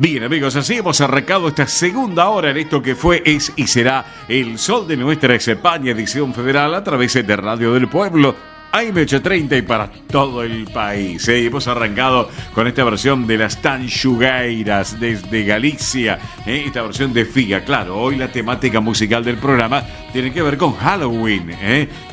Bien, amigos, así hemos arrancado esta segunda hora en esto que fue, es y será el sol de nuestra España, edición federal, a través de Radio del Pueblo, AM830 y para todo el país. Hemos arrancado con esta versión de las Tanxugueiras desde Galicia, esta versión de Figa. Claro, hoy la temática musical del programa tiene que ver con Halloween,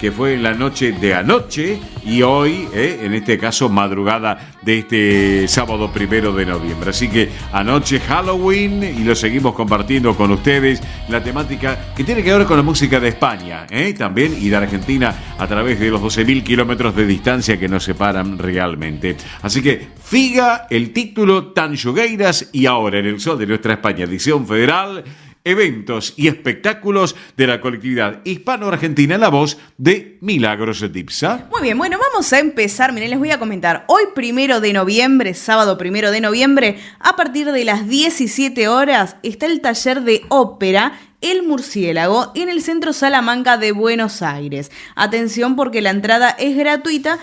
que fue la noche de anoche y hoy, en este caso, madrugada de este sábado 1 de noviembre. Así que anoche Halloween y lo seguimos compartiendo con ustedes, la temática que tiene que ver con la música de España, también, y de Argentina a través de los 12.000 kilómetros de distancia que nos separan realmente. Así que Figa, el título, Tanxugueiras, y ahora en el sol de nuestra España, edición federal, eventos y espectáculos de la colectividad hispano-argentina en la voz de Milagros Dipsa. Muy bien, bueno, vamos a empezar. Miren, les voy a comentar. Hoy 1 de noviembre, sábado 1 de noviembre, a partir de las 17 horas, está el taller de ópera El Murciélago en el Centro Salamanca de Buenos Aires. Atención, porque la entrada es gratuita,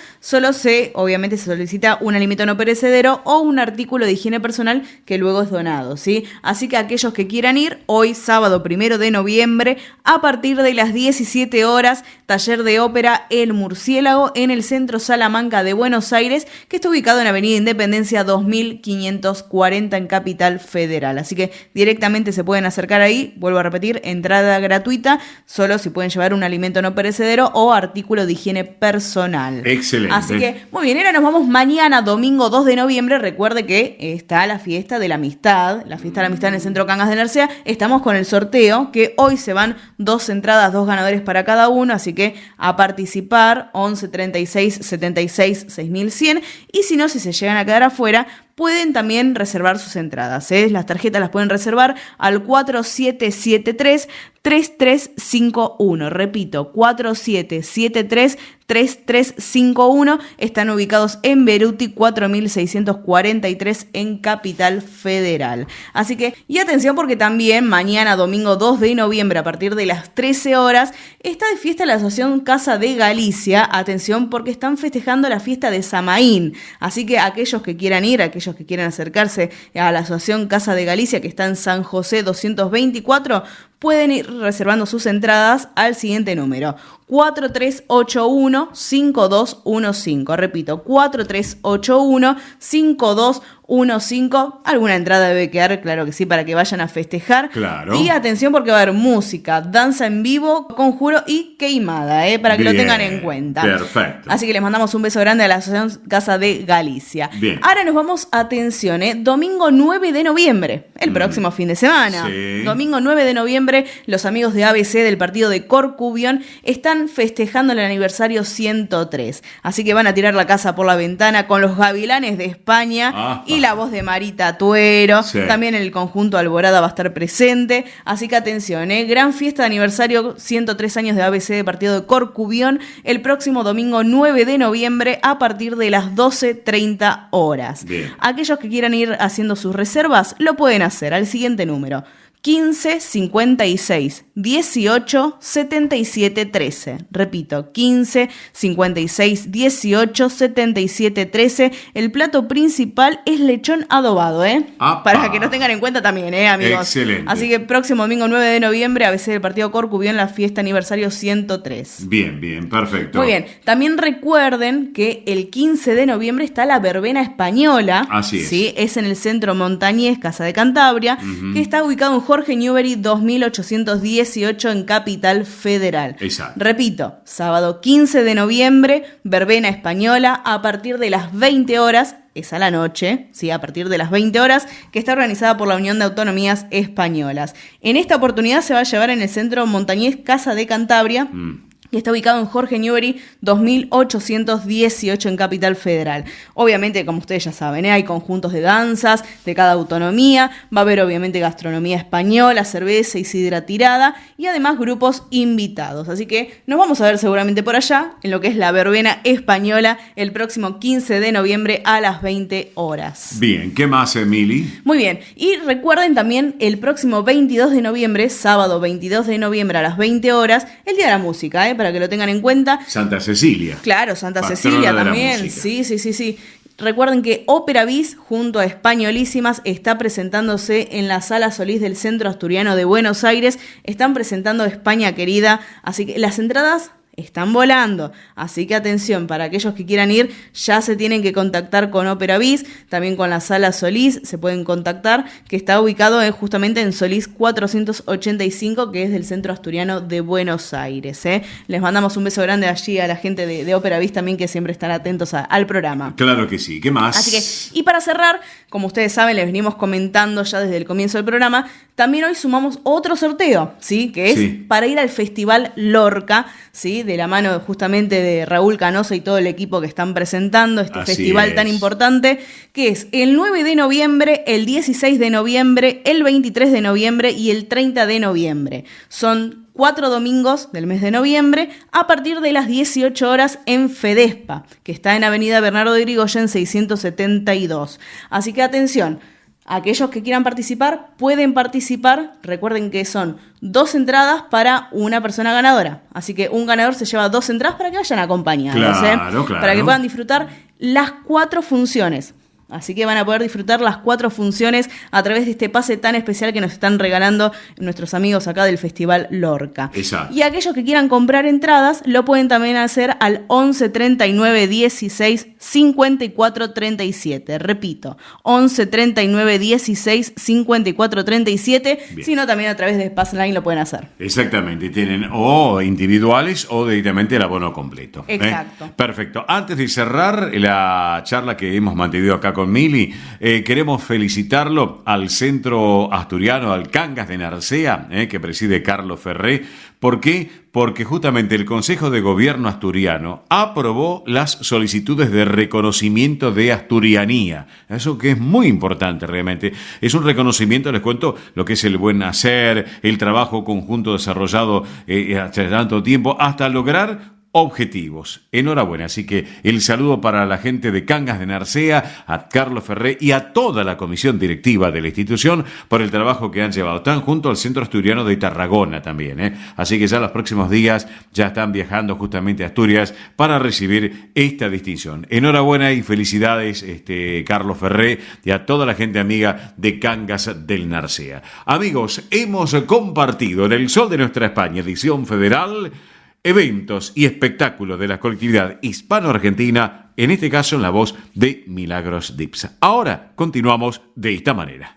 obviamente se solicita un alimento no perecedero o un artículo de higiene personal que luego es donado, ¿sí? Así que aquellos que quieran ir, hoy sábado 1 de noviembre, a partir de las 17 horas, taller de ópera El Murciélago en el Centro Salamanca de Buenos Aires, que está ubicado en Avenida Independencia 2540 en Capital Federal. Así que directamente se pueden acercar ahí, vuelvo a repetir, entrada gratuita, solo si pueden llevar un alimento no perecedero o artículo de higiene personal. Excelente. Así que, muy bien, ahora nos vamos mañana, domingo 2 de noviembre. Recuerde que está la fiesta de la amistad, en el Centro Cangas de Narcea. Estamos con el sorteo, que hoy se van 2 entradas, 2 ganadores para cada uno, así que a participar, 11 36 76 6100, y si no, si se llegan a quedar afuera, pueden también reservar sus entradas. Las tarjetas las pueden reservar al 4773-3351. Repito, 4773-3351. Están ubicados en Beruti 4643 en Capital Federal. Así que, y atención, porque también mañana, domingo 2 de noviembre, a partir de las 13 horas, está de fiesta la Asociación Casa de Galicia. Atención, porque están festejando la fiesta de Samaín. Así que aquellos que quieran ir, aquellos que quieran acercarse a la Asociación Casa de Galicia, que está en San José 224, pueden ir reservando sus entradas al siguiente número: 4381-5215. Repito, 4381-5215. Alguna entrada debe quedar, claro que sí, para que vayan a festejar. Claro. Y atención, porque va a haber música, danza en vivo, conjuro y queimada, para que lo tengan en cuenta. Perfecto. Así que les mandamos un beso grande a la Asociación Casa de Galicia. Bien. Ahora nos vamos, atención, domingo 9 de noviembre, el próximo fin de semana. Sí. Domingo 9 de noviembre, los amigos de ABC del partido de Corcubión están festejando el aniversario 103. Así que van a tirar la casa por la ventana con los Gavilanes de España y la voz de Marita Tuero. Sí. También el conjunto Alborada va a estar presente. Así que atención, gran fiesta de aniversario, 103 años de ABC de partido de Corcubión, el próximo domingo 9 de noviembre a partir de las 12:30 horas. Bien. Aquellos que quieran ir haciendo sus reservas lo pueden hacer al siguiente número: 15 56 18 77 13. Repito, 15 56 18 77 13. El plato principal es lechón adobado, para que lo tengan en cuenta también, amigos. Excelente. Así que próximo domingo 9 de noviembre, ABC del partido Corcubión, la fiesta aniversario 103. Bien, bien, perfecto. Muy bien. También recuerden que el 15 de noviembre está la verbena española. Así es. ¿Sí? Es en el Centro Montañés, Casa de Cantabria, que está ubicado en Jorge Newbery 2818 en Capital Federal. Exacto. Repito, sábado 15 de noviembre, verbena española a partir de las 20 horas. Es a la noche, ¿sí? A partir de las 20 horas, que está organizada por la Unión de Autonomías Españolas. En esta oportunidad se va a llevar en el Centro Montañés Casa de Cantabria, que está ubicado en Jorge Newbery 2818 en Capital Federal. Obviamente, como ustedes ya saben, hay conjuntos de danzas de cada autonomía, va a haber obviamente gastronomía española, cerveza y sidra tirada, y además grupos invitados. Así que nos vamos a ver seguramente por allá, en lo que es la verbena española, el próximo 15 de noviembre a las 20 horas. Bien, ¿qué más, Emily? Muy bien, y recuerden también el próximo 22 de noviembre, sábado 22 de noviembre a las 20 horas, el Día de la Música, para que lo tengan en cuenta. Santa Cecilia. Claro, Santa Patrona Cecilia de la también. música. Sí. Recuerden que Ópera Bis junto a Españolísimas está presentándose en la Sala Solís del Centro Asturiano de Buenos Aires. Están presentando España Querida, así que las entradas están volando, así que atención, para aquellos que quieran ir, ya se tienen que contactar con Ópera Bis, también con la Sala Solís se pueden contactar, que está ubicado justamente en Solís 485, que es del Centro Asturiano de Buenos Aires. Les mandamos un beso grande allí a la gente de Ópera Bis también, que siempre están atentos al programa. Claro que sí, ¿qué más? Así que, y para cerrar, como ustedes saben, les venimos comentando ya desde el comienzo del programa, también hoy sumamos otro sorteo, ¿sí? Que es para ir al Festival Lorca, ¿sí? De la mano justamente de Raúl Canosa y todo el equipo que están presentando este festival tan importante, que es el 9 de noviembre, el 16 de noviembre, el 23 de noviembre y el 30 de noviembre. Son 4 domingos del mes de noviembre a partir de las 18 horas en Fedespa, que está en Avenida Bernardo de Irigoyen 672. Así que atención, aquellos que quieran participar pueden participar. Recuerden que son 2 entradas para una persona ganadora. Así que un ganador se lleva 2 entradas para que vayan acompañados. Claro. Para que puedan disfrutar las 4 funciones. Así que van a poder disfrutar las 4 funciones a través de este pase tan especial que nos están regalando nuestros amigos acá del Festival Lorca. Exacto. Y aquellos que quieran comprar entradas lo pueden también hacer al 11 39 16 54 37. Repito, 11 39 16 54 37. Sino también a través de Passline lo pueden hacer. Exactamente, tienen o individuales o directamente el abono completo. Exacto. Perfecto. Antes de cerrar la charla que hemos mantenido acá con Mili, queremos felicitarlo al Centro Asturiano, al Cangas de Narcea, que preside Carlos Ferré. ¿Por qué? Porque justamente el Consejo de Gobierno asturiano aprobó las solicitudes de reconocimiento de asturianía. Eso que es muy importante realmente. Es un reconocimiento, les cuento, lo que es el buen hacer, el trabajo conjunto desarrollado hace tanto tiempo, hasta lograr objetivos. Enhorabuena. Así que el saludo para la gente de Cangas de Narcea, a Carlos Ferré y a toda la comisión directiva de la institución por el trabajo que han llevado. Están junto al Centro Asturiano de Tarragona también. Así que ya los próximos días ya están viajando justamente a Asturias para recibir esta distinción. Enhorabuena y felicidades, Carlos Ferré, y a toda la gente amiga de Cangas del Narcea. Amigos, hemos compartido en El Sol de Nuestra España, edición federal, eventos y espectáculos de la colectividad hispano-argentina, en este caso en la voz de Milagros Dips. Ahora continuamos de esta manera.